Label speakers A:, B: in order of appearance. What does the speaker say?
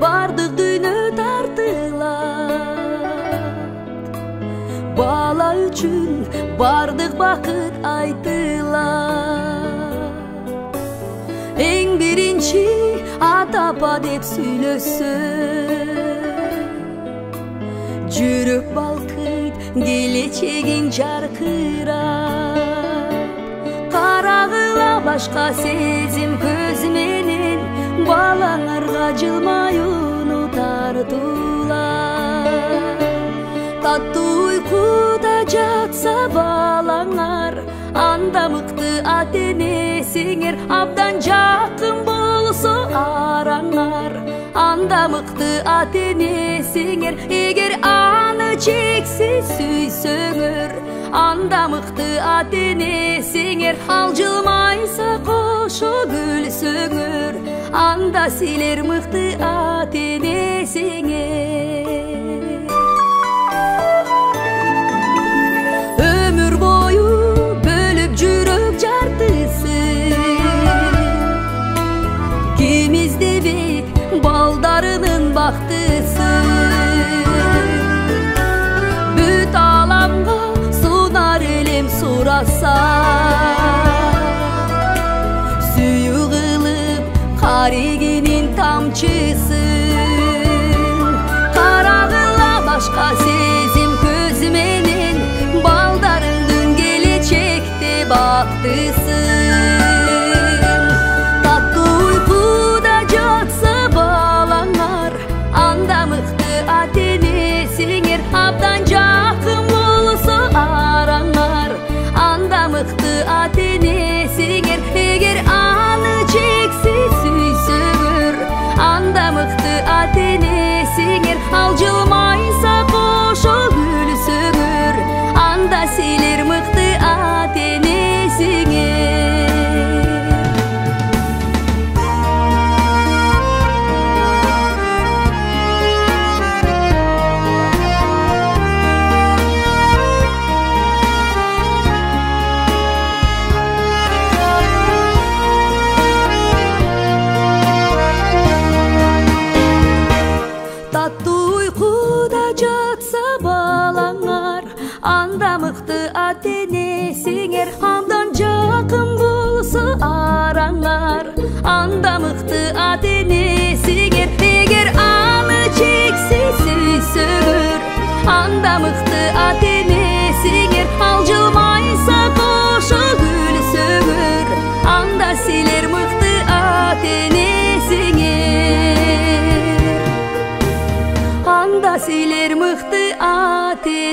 A: бардык дүйнө тартылат. Бала үчүн бардык бакыт айтылат. Эң биринчи ата апа деп сүйлөсө, жүрөк балкыйт, келечегиң жаркырап. Карагыла башка сезим көз менен, балаңарга жылмаюуну тартуулар. Таттуу уйкуда жатса балаңар, анда мыкты ата-энесиңер, абдан жакын болсо араңар. Анда мыкты ата-энесиңер, эгер аны чексиз сүйсөңөр. Анда мыкты ата-энесиңер, ал жылмайса кошо күлсөңөр. Анда силер мыкты ата-энесиңер. Өмүр бою бөлүп жүрөк жартысын, ким издебек балдарынын бактысын. Бүт аламга сунар элем сураса, сүйүү кылып карегенин тамчысын. Карагыла башка сезим көз менен, балдарыңдын келечекте бактысын. Таттуу уйкуда жатса балаңар, анда мыкты ата-энесиңер, абдан жакын болсо араңар. Анда мыкты ата-энесиңер, эгер аны чексиз сүйсөңөр. Анда мыкты ата-энесиңер, ал жылмайса кошо күлсөңөр. Анда силер мыкты ата-энесиңер. Таттуу уйкуда жатса балаңар, анда мыкты ата-энесиңер, абдан жакын болсо араңар. Анда мыкты ата-энесиңер, эгер аны чексиз сүйсөңөр. Анда мыкты ата-энесиңер, ал жылмайса кошо күлсөңөр. Анда силер мыкты ата-энесиңер. Анда силер мыкты ата-энесиңер.